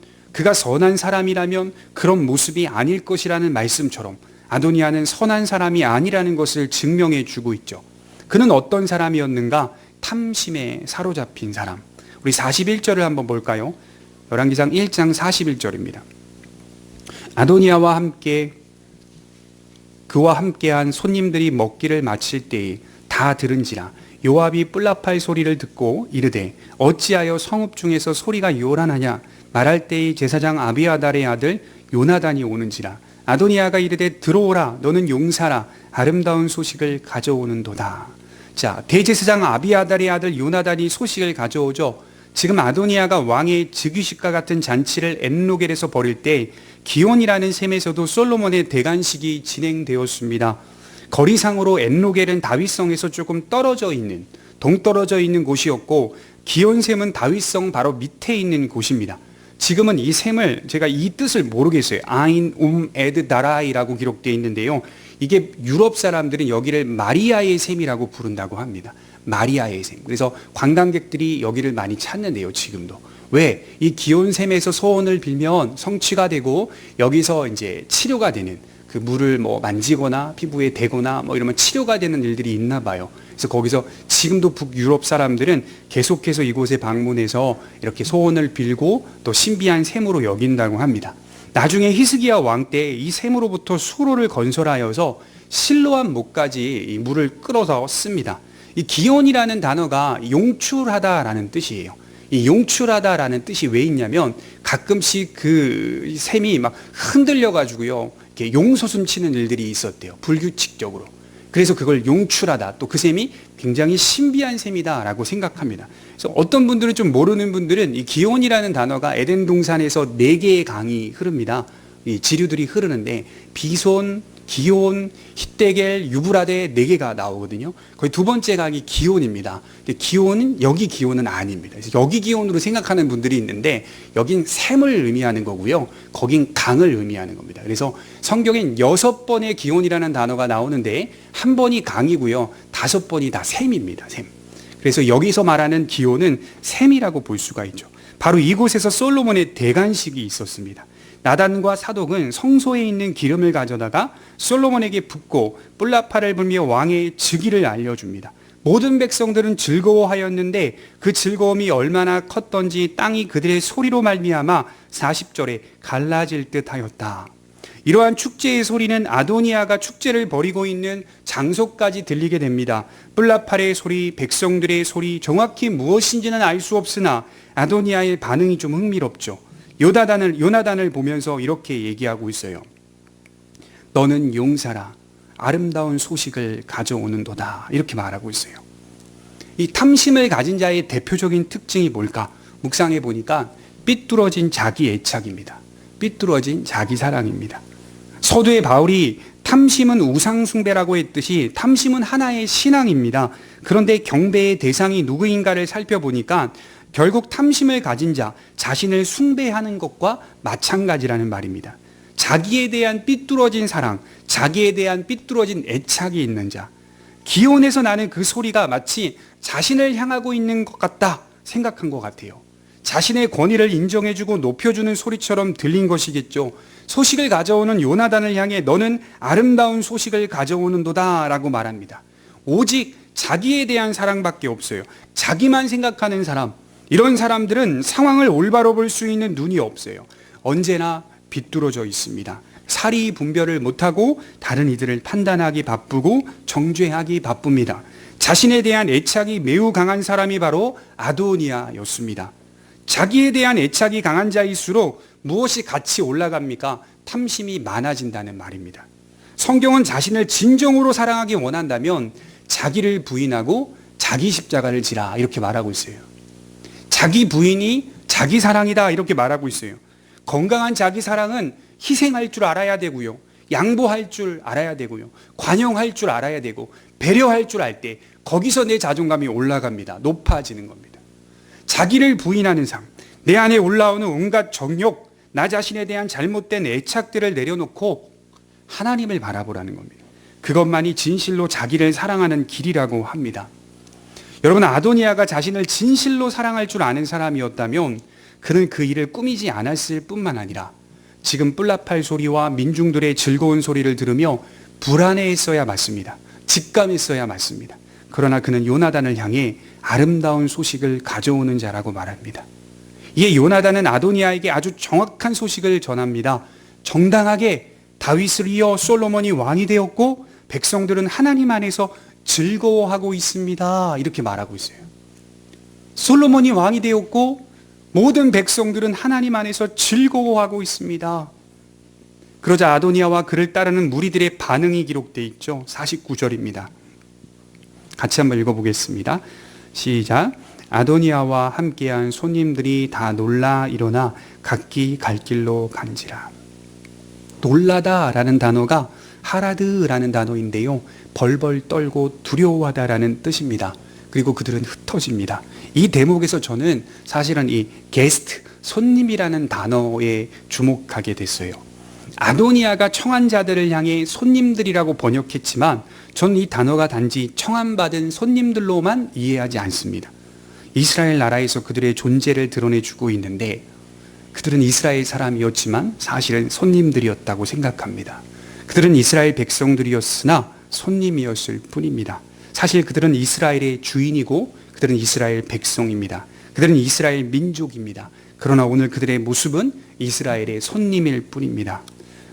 그런 모습이 아닐 것이라는 말씀처럼 아도니아는 선한 사람이 아니라는 것을 증명해 주고 있죠. 그는 어떤 사람이었는가? 탐심에 사로잡힌 사람. 우리 41절을 한번 볼까요? 열왕기상 1장 41절입니다. 아도니아와 함께 그와 함께한 손님들이 먹기를 마칠 때에 다 들은지라 요압이 뿔나팔 소리를 듣고 이르되 어찌하여 성읍 중에서 소리가 요란하냐 말할 때에 제사장 아비아달의 아들 요나단이 오는지라 아도니아가 이르되 들어오라 너는 용사라 아름다운 소식을 가져오는도다. 자, 대제사장 아비아달의 아들 요나단이 소식을 가져오죠. 지금 아도니아가 왕의 즉위식과 같은 잔치를 엔로겔에서 벌일 때 기온이라는 셈에서도 솔로몬의 대관식이 진행되었습니다. 거리상으로 엔로겔은 다윗성에서 조금 떨어져 있는 동떨어져 있는 곳이었고 기온샘은 다윗성 바로 밑에 있는 곳입니다. 지금은 이 셈을 제가 이 뜻을 모르겠어요. 아인 에드 다라이라고 기록되어 있는데요. 이게 유럽 사람들은 여기를 마리아의 셈이라고 부른다고 합니다. 마리아의 셈. 그래서 관광객들이 여기를 많이 찾는데요, 지금도. 왜? 이 기온샘에서 소원을 빌면 성취가 되고 여기서 이제 치료가 되는 그 물을 뭐 만지거나 피부에 대거나 뭐 이러면 치료가 되는 일들이 있나 봐요. 그래서 거기서 지금도 북유럽 사람들은 계속해서 이곳에 방문해서 이렇게 소원을 빌고 또 신비한 셈으로 여긴다고 합니다. 나중에 히스기야 왕 때 이 셈으로부터 수로를 건설하여서 실로암 목까지 이 물을 끌어서 씁니다. 이 기온이라는 단어가 용출하다라는 뜻이에요. 이 용출하다라는 뜻이 왜 있냐면 가끔씩 그 셈이 막 흔들려 가지고요. 이렇게 용솟음 치는 일들이 있었대요. 불규칙적으로. 그래서 그걸 용출하다. 또 그 셈이 굉장히 신비한 셈이다라고 생각합니다. 그래서 어떤 분들은 좀 모르는 분들은 이 기온이라는 단어가 에덴 동산에서 4개의 강이 흐릅니다. 이 지류들이 흐르는데 비손, 기온, 히데겔, 유브라데 4개가 나오거든요. 거의 두 번째 강이 기온입니다. 근데 기온은 여기 기온은 아닙니다. 그래서 여기 기온으로 생각하는 분들이 있는데 여긴 샘을 의미하는 거고요. 거긴 강을 의미하는 겁니다. 그래서 성경엔 6번의 기온이라는 단어가 나오는데 한 번이 강이고요. 5번이 다 샘입니다. 샘. 그래서 여기서 말하는 기호는 셈이라고 볼 수가 있죠. 바로 이곳에서 솔로몬의 대관식이 있었습니다. 나단과 사독은 성소에 있는 기름을 가져다가 솔로몬에게 붓고 뿔나파를 불며 왕의 즉위를 알려줍니다. 모든 백성들은 즐거워하였는데 그 즐거움이 얼마나 컸던지 땅이 그들의 소리로 말미암아 40절에 갈라질 듯하였다. 이러한 축제의 소리는 아도니아가 축제를 벌이고 있는 장소까지 들리게 됩니다. 뿔나팔의 소리, 백성들의 소리, 정확히 무엇인지는 알 수 없으나 아도니아의 반응이 좀 흥미롭죠. 요나단을 보면서 이렇게 얘기하고 있어요. 너는 용사라, 아름다운 소식을 가져오는도다. 이렇게 말하고 있어요. 이 탐심을 가진 자의 대표적인 특징이 뭘까? 묵상해 보니까 삐뚤어진 자기 애착입니다. 삐뚤어진 자기 사랑입니다. 서두에 바울이 탐심은 우상숭배라고 했듯이 탐심은 하나의 신앙입니다. 그런데 경배의 대상이 누구인가를 살펴보니까 결국 탐심을 가진 자, 자신을 숭배하는 것과 마찬가지라는 말입니다. 자기에 대한 삐뚤어진 사랑, 자기에 대한 삐뚤어진 애착이 있는 자. 기온에서 나는 그 소리가 마치 자신을 향하고 있는 것 같다 생각한 것 같아요. 자신의 권위를 인정해주고 높여주는 소리처럼 들린 것이겠죠. 소식을 가져오는 요나단을 향해 너는 아름다운 소식을 가져오는도다 라고 말합니다. 오직 자기에 대한 사랑밖에 없어요. 자기만 생각하는 사람, 이런 사람들은 상황을 올바로 볼 수 있는 눈이 없어요. 언제나 비뚤어져 있습니다. 사리 분별을 못하고 다른 이들을 판단하기 바쁘고 정죄하기 바쁩니다. 자신에 대한 애착이 매우 강한 사람이 바로 아도니아였습니다. 자기에 대한 애착이 강한 자일수록 무엇이 같이 올라갑니까? 탐심이 많아진다는 말입니다. 성경은 자신을 진정으로 사랑하기 원한다면 자기를 부인하고 자기 십자가를 지라 이렇게 말하고 있어요. 자기 부인이 자기 사랑이다 이렇게 말하고 있어요. 건강한 자기 사랑은 희생할 줄 알아야 되고요. 양보할 줄 알아야 되고요. 관용할 줄 알아야 되고 배려할 줄 알 때 거기서 내 자존감이 올라갑니다. 높아지는 겁니다. 자기를 부인하는 삶, 내 안에 올라오는 온갖 정욕, 나 자신에 대한 잘못된 애착들을 내려놓고 하나님을 바라보라는 겁니다. 그것만이 진실로 자기를 사랑하는 길이라고 합니다. 여러분, 아도니아가 자신을 진실로 사랑할 줄 아는 사람이었다면 그는 그 일을 꾸미지 않았을 뿐만 아니라 지금 뿔나팔 소리와 민중들의 즐거운 소리를 들으며 불안해했어야 맞습니다. 직감했어야 맞습니다. 그러나 그는 요나단을 향해 아름다운 소식을 가져오는 자라고 말합니다. 이에 요나단은 아도니아에게 아주 정확한 소식을 전합니다. 정당하게 다윗을 이어 솔로몬이 왕이 되었고 백성들은 하나님 안에서 즐거워하고 있습니다. 이렇게 말하고 있어요. 솔로몬이 왕이 되었고 모든 백성들은 하나님 안에서 즐거워하고 있습니다. 그러자 아도니아와 그를 따르는 무리들의 반응이 기록되어 있죠. 49절입니다. 같이 한번 읽어보겠습니다. 시작. 아도니아와 함께한 손님들이 다 놀라 일어나 각기 갈 길로 간지라. 놀라다라는 단어가 하라드라는 단어인데요. 벌벌 떨고 두려워하다라는 뜻입니다. 그리고 그들은 흩어집니다. 이 대목에서 저는 사실은 이 게스트, 손님이라는 단어에 주목하게 됐어요. 아도니아가 청한 자들을 향해 손님들이라고 번역했지만 저는 이 단어가 단지 청함받은 손님들로만 이해하지 않습니다. 이스라엘 나라에서 그들의 존재를 드러내주고 있는데 그들은 이스라엘 사람이었지만 사실은 손님들이었다고 생각합니다. 그들은 이스라엘 백성들이었으나 손님이었을 뿐입니다. 사실 그들은 이스라엘의 주인이고 그들은 이스라엘 백성입니다. 그들은 이스라엘 민족입니다. 그러나 오늘 그들의 모습은 이스라엘의 손님일 뿐입니다.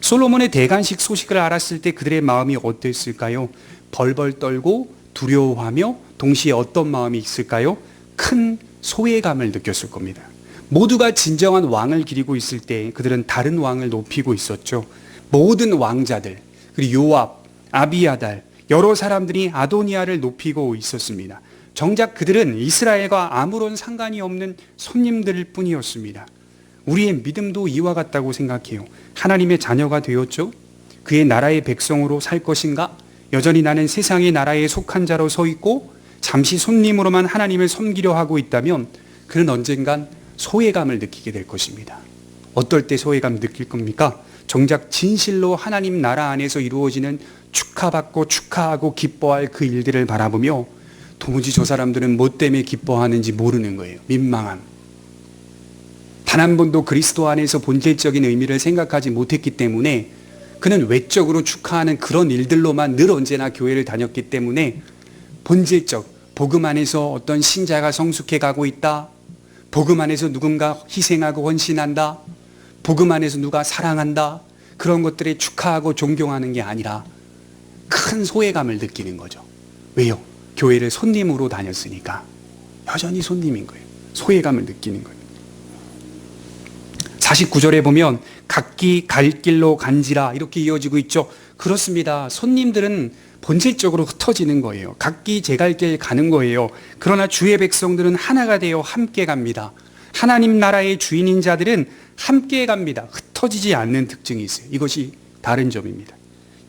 솔로몬의 대관식 소식을 알았을 때 그들의 마음이 어땠을까요? 벌벌 떨고 두려워하며 동시에 어떤 마음이 있을까요? 큰 소외감을 느꼈을 겁니다. 모두가 진정한 왕을 기리고 있을 때 그들은 다른 왕을 높이고 있었죠. 모든 왕자들, 그리고 요압, 아비아달, 여러 사람들이 아도니아를 높이고 있었습니다. 정작 그들은 이스라엘과 아무런 상관이 없는 손님들일 뿐이었습니다. 우리의 믿음도 이와 같다고 생각해요. 하나님의 자녀가 되었죠? 그의 나라의 백성으로 살 것인가? 여전히 나는 세상의 나라에 속한 자로 서 있고 잠시 손님으로만 하나님을 섬기려 하고 있다면 그는 언젠간 소외감을 느끼게 될 것입니다. 어떨 때 소외감 느낄 겁니까? 정작 진실로 하나님 나라 안에서 이루어지는 축하받고 축하하고 기뻐할 그 일들을 바라보며 도무지 저 사람들은 뭐 때문에 기뻐하는지 모르는 거예요. 민망함. 단 한 번도 그리스도 안에서 본질적인 의미를 생각하지 못했기 때문에 그는 외적으로 축하하는 그런 일들로만 늘 언제나 교회를 다녔기 때문에 본질적, 복음 안에서 어떤 신자가 성숙해 가고 있다. 복음 안에서 누군가 희생하고 헌신한다. 복음 안에서 누가 사랑한다. 그런 것들에 축하하고 존경하는 게 아니라 큰 소외감을 느끼는 거죠. 왜요? 교회를 손님으로 다녔으니까. 여전히 손님인 거예요. 소외감을 느끼는 거예요. 49절에 보면 각기 갈 길로 간지라 이렇게 이어지고 있죠. 그렇습니다. 손님들은 본질적으로 흩어지는 거예요. 각기 제 갈 길 가는 거예요. 그러나 주의 백성들은 하나가 되어 함께 갑니다. 하나님 나라의 주인인 자들은 함께 갑니다. 흩어지지 않는 특징이 있어요. 이것이 다른 점입니다.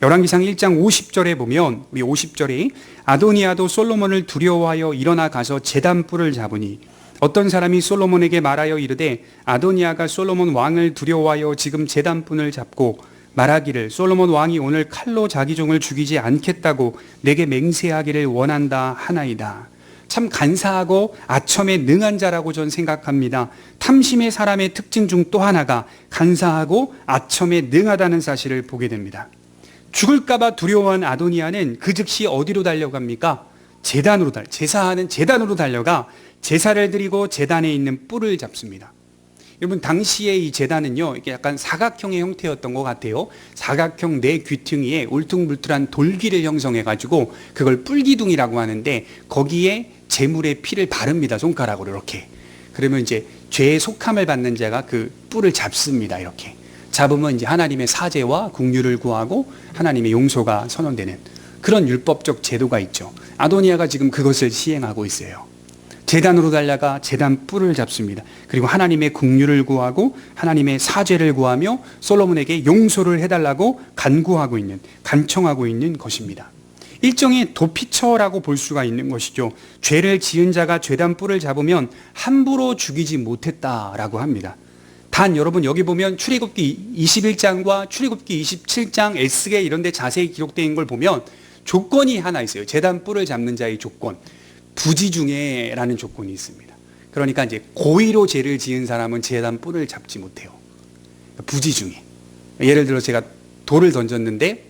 열왕기상 1장 50절에 보면 우리 50절에 아도니아도 솔로몬을 두려워하여 일어나 가서 제단 뿔을 잡으니 어떤 사람이 솔로몬에게 말하여 이르되 아도니아가 솔로몬 왕을 두려워하여 지금 제단 뿔을 잡고 말하기를 솔로몬 왕이 오늘 칼로 자기 종을 죽이지 않겠다고 내게 맹세하기를 원한다 하나이다. 참 간사하고 아첨에 능한 자라고 전 생각합니다. 탐심의 사람의 특징 중 또 하나가 간사하고 아첨에 능하다는 사실을 보게 됩니다. 죽을까봐 두려워한 아도니아는 그 즉시 어디로 달려갑니까? 제사하는 제단으로 달려가 제사를 드리고 제단에 있는 뿔을 잡습니다. 여러분 당시에 이 제단은요 이게 약간 사각형의 형태였던 것 같아요. 사각형 네 귀퉁이에 울퉁불퉁한 돌기를 형성해 가지고 그걸 뿔기둥이라고 하는데 거기에 제물의 피를 바릅니다. 손가락으로 이렇게. 그러면 이제 죄의 속함을 받는 자가 그 뿔을 잡습니다. 이렇게 잡으면 이제 하나님의 사죄와 긍휼을 구하고 하나님의 용서가 선언되는 그런 율법적 제도가 있죠. 아도니아가 지금 그것을 시행하고 있어요. 제단으로 달려가 제단 뿔을 잡습니다. 그리고 하나님의 긍휼을 구하고 하나님의 사죄를 구하며 솔로몬에게 용서를 해달라고 간청하고 있는 것입니다. 일종의 도피처라고 볼 수가 있는 것이죠. 죄를 지은 자가 제단 뿔을 잡으면 함부로 죽이지 못했다라고 합니다. 단 여러분 여기 보면 출애굽기 21장과 출애굽기 27장 에스겔 이런 데 자세히 기록되어 있는 걸 보면 조건이 하나 있어요. 제단 뿔을 잡는 자의 조건. 부지중에라는 조건이 있습니다. 그러니까 이제 고의로 죄를 지은 사람은 제단 뿔을 잡지 못해요. 부지중에. 예를 들어 제가 돌을 던졌는데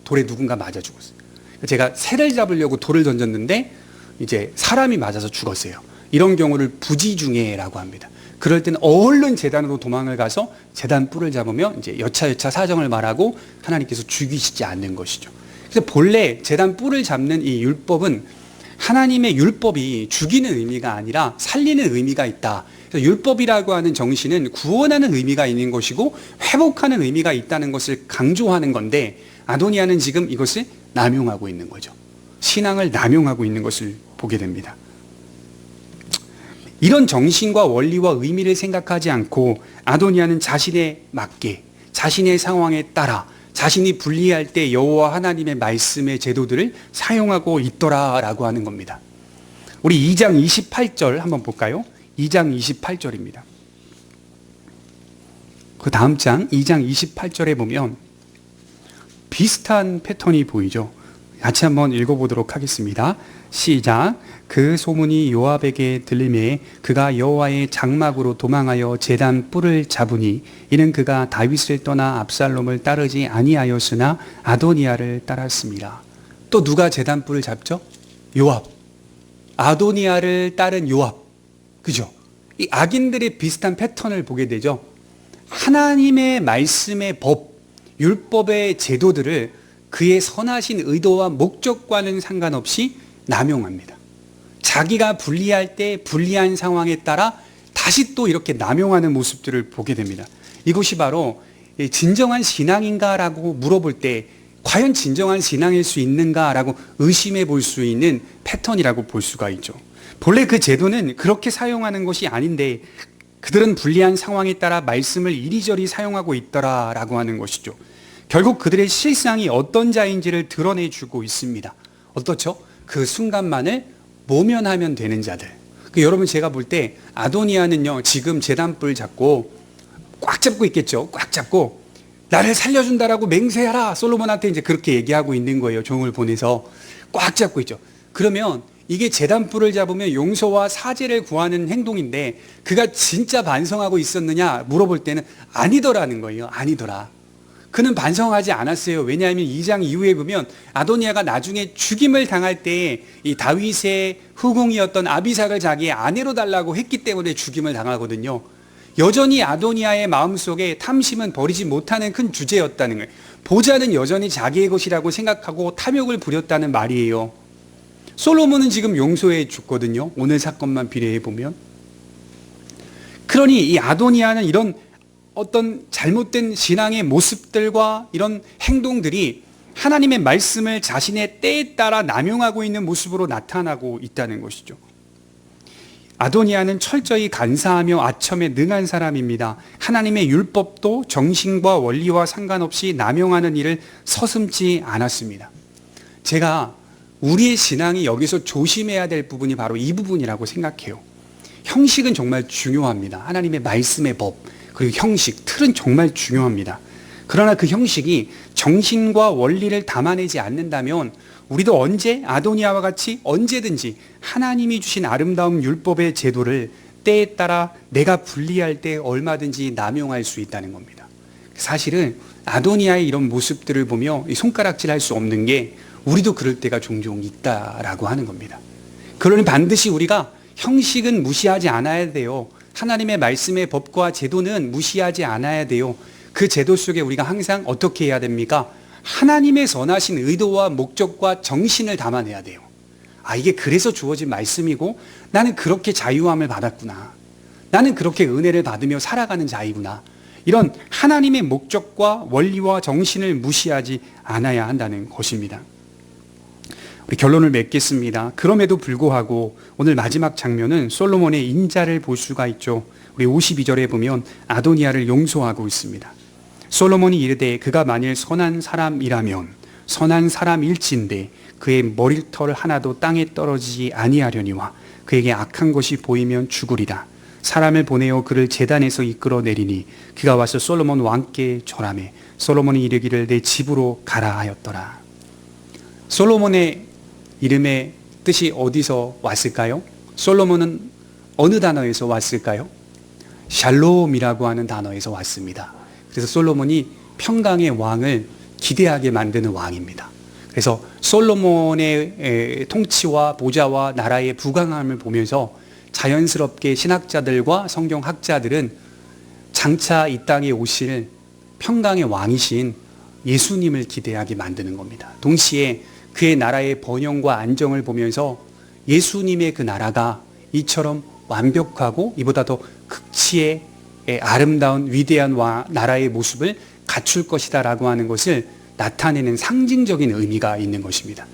돌에 누군가 맞아 죽었어요. 제가 새를 잡으려고 돌을 던졌는데 이제 사람이 맞아서 죽었어요. 이런 경우를 부지중에라고 합니다. 그럴 때는 얼른 제단으로 도망을 가서 제단 뿔을 잡으면 이제 여차여차 사정을 말하고 하나님께서 죽이시지 않는 것이죠. 그래서 본래 제단 뿔을 잡는 이 율법은 하나님의 율법이 죽이는 의미가 아니라 살리는 의미가 있다. 그래서 율법이라고 하는 정신은 구원하는 의미가 있는 것이고 회복하는 의미가 있다는 것을 강조하는 건데 아도니아는 지금 이것을 남용하고 있는 거죠. 신앙을 남용하고 있는 것을 보게 됩니다. 이런 정신과 원리와 의미를 생각하지 않고 아도니아는 자신에 맞게 자신의 상황에 따라 자신이 불리할 때 여호와 하나님의 말씀의 제도들을 사용하고 있더라라고 하는 겁니다. 우리 2장 28절 한번 볼까요? 2장 28절입니다. 그 다음 장 2장 28절에 보면 비슷한 패턴이 보이죠. 같이 한번 읽어보도록 하겠습니다. 시작. 그 소문이 요압에게 들림에 그가 여호와의 장막으로 도망하여 제단 뿔을 잡으니 이는 그가 다윗을 떠나 압살롬을 따르지 아니하였으나 아도니아를 따랐습니다. 또 누가 제단 뿔을 잡죠? 요압. 아도니아를 따른 요압. 그죠? 이 악인들의 비슷한 패턴을 보게 되죠. 하나님의 말씀의 법, 율법의 제도들을 그의 선하신 의도와 목적과는 상관없이 남용합니다. 자기가 불리할 때 불리한 상황에 따라 다시 또 이렇게 남용하는 모습들을 보게 됩니다. 이것이 바로 진정한 신앙인가라고 물어볼 때 과연 진정한 신앙일 수 있는가라고 의심해 볼 수 있는 패턴이라고 볼 수가 있죠. 본래 그 제도는 그렇게 사용하는 것이 아닌데 그들은 불리한 상황에 따라 말씀을 이리저리 사용하고 있더라라고 하는 것이죠. 결국 그들의 실상이 어떤 자인지를 드러내주고 있습니다. 어떻죠? 그 순간만을 모면하면 되는 자들. 여러분 제가 볼 때 아도니아는요 지금 제단뿔 잡고 꽉 잡고 있겠죠. 꽉 잡고 나를 살려준다라고 맹세하라. 솔로몬한테 이제 그렇게 얘기하고 있는 거예요. 종을 보내서 꽉 잡고 있죠. 그러면 이게 제단불을 잡으면 용서와 사죄를 구하는 행동인데 그가 진짜 반성하고 있었느냐 물어볼 때는 아니더라는 거예요. 아니더라. 그는 반성하지 않았어요. 왜냐하면 2장 이후에 보면 아도니아가 나중에 죽임을 당할 때 이 다윗의 후궁이었던 아비삭을 자기의 아내로 달라고 했기 때문에 죽임을 당하거든요. 여전히 아도니아의 마음속에 탐심은 버리지 못하는 큰 주제였다는 거예요. 보좌는 여전히 자기의 것이라고 생각하고 탐욕을 부렸다는 말이에요. 솔로몬은 지금 용서해 줬거든요. 오늘 사건만 비례해 보면. 그러니 이 아도니아는 이런 어떤 잘못된 신앙의 모습들과 이런 행동들이 하나님의 말씀을 자신의 때에 따라 남용하고 있는 모습으로 나타나고 있다는 것이죠. 아도니아는 철저히 간사하며 아첨에 능한 사람입니다. 하나님의 율법도 정신과 원리와 상관없이 남용하는 일을 서슴지 않았습니다. 제가 우리의 신앙이 여기서 조심해야 될 부분이 바로 이 부분이라고 생각해요. 형식은 정말 중요합니다. 하나님의 말씀의 법, 그리고 형식, 틀은 정말 중요합니다. 그러나 그 형식이 정신과 원리를 담아내지 않는다면 우리도 언제 아도니아와 같이 언제든지 하나님이 주신 아름다운 율법의 제도를 때에 따라 내가 분리할 때 얼마든지 남용할 수 있다는 겁니다. 사실은 아도니아의 이런 모습들을 보며 손가락질할 수 없는 게 우리도 그럴 때가 종종 있다라고 하는 겁니다. 그러니 반드시 우리가 형식은 무시하지 않아야 돼요. 하나님의 말씀의 법과 제도는 무시하지 않아야 돼요. 그 제도 속에 우리가 항상 어떻게 해야 됩니까? 하나님의 선하신 의도와 목적과 정신을 담아내야 돼요. 아, 이게 그래서 주어진 말씀이고 나는 그렇게 자유함을 받았구나. 나는 그렇게 은혜를 받으며 살아가는 자이구나. 이런 하나님의 목적과 원리와 정신을 무시하지 않아야 한다는 것입니다. 우리 결론을 맺겠습니다. 그럼에도 불구하고 오늘 마지막 장면은 솔로몬의 인자를 볼 수가 있죠. 우리 52절에 보면 아도니아를 용서하고 있습니다. 솔로몬이 이르되 그가 만일 선한 사람이라면 선한 사람일진데 그의 머리털 하나도 땅에 떨어지지 아니하려니와 그에게 악한 것이 보이면 죽으리라. 사람을 보내어 그를 제단에서 이끌어내리니 그가 와서 솔로몬 왕께 절하매 솔로몬이 이르기를 내 집으로 가라 하였더라. 솔로몬의 이름의 뜻이 어디서 왔을까요? 솔로몬은 어느 단어에서 왔을까요? 샬롬이라고 하는 단어에서 왔습니다. 그래서 솔로몬이 평강의 왕을 기대하게 만드는 왕입니다. 그래서 솔로몬의 통치와 보좌와 나라의 부강함을 보면서 자연스럽게 신학자들과 성경학자들은 장차 이 땅에 오실 평강의 왕이신 예수님을 기대하게 만드는 겁니다. 동시에 그의 나라의 번영과 안정을 보면서 예수님의 그 나라가 이처럼 완벽하고 이보다 더 극치의 아름다운 위대한 나라의 모습을 갖출 것이다 라고 하는 것을 나타내는 상징적인 의미가 있는 것입니다.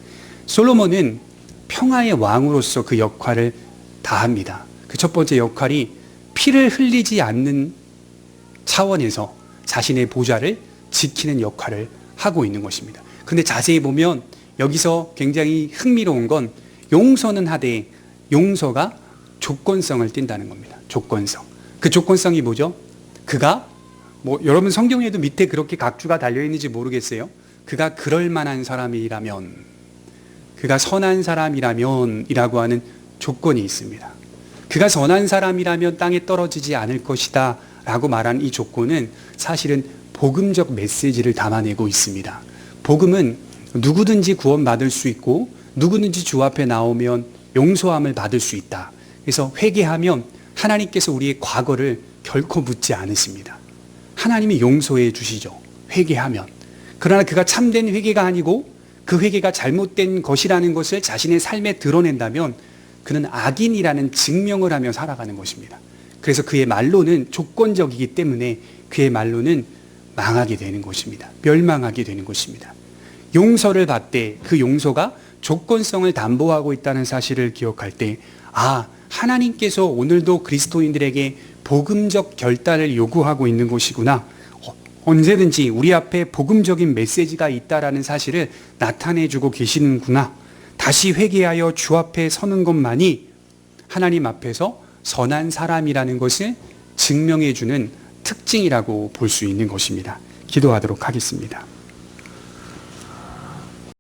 솔로몬은 평화의 왕으로서 그 역할을 다합니다. 그 첫 번째 역할이 피를 흘리지 않는 차원에서 자신의 보좌를 지키는 역할을 하고 있는 것입니다. 그런데 자세히 보면 여기서 굉장히 흥미로운 건 용서는 하되 용서가 조건성을 띈다는 겁니다. 조건성. 그 조건성이 뭐죠? 그가 여러분 성경에도 밑에 그렇게 각주가 달려있는지 모르겠어요. 그가 그럴 만한 사람이라면, 그가 선한 사람이라면 이라고 하는 조건이 있습니다. 그가 선한 사람이라면 땅에 떨어지지 않을 것이다 라고 말한 이 조건은 사실은 복음적 메시지를 담아내고 있습니다. 복음은 누구든지 구원받을 수 있고 누구든지 주 앞에 나오면 용서함을 받을 수 있다. 그래서 회개하면 하나님께서 우리의 과거를 결코 묻지 않으십니다. 하나님이 용서해 주시죠. 회개하면. 그러나 그가 참된 회개가 아니고 그 회개가 잘못된 것이라는 것을 자신의 삶에 드러낸다면 그는 악인이라는 증명을 하며 살아가는 것입니다. 그래서 그의 말로는 조건적이기 때문에 그의 말로는 망하게 되는 것입니다. 멸망하게 되는 것입니다. 용서를 받되 그 용서가 조건성을 담보하고 있다는 사실을 기억할 때, 아, 하나님께서 오늘도 그리스도인들에게 복음적 결단을 요구하고 있는 것이구나. 언제든지 우리 앞에 복음적인 메시지가 있다라는 사실을 나타내주고 계시는구나. 다시 회개하여 주 앞에 서는 것만이 하나님 앞에서 선한 사람이라는 것을 증명해주는 특징이라고 볼 수 있는 것입니다. 기도하도록 하겠습니다.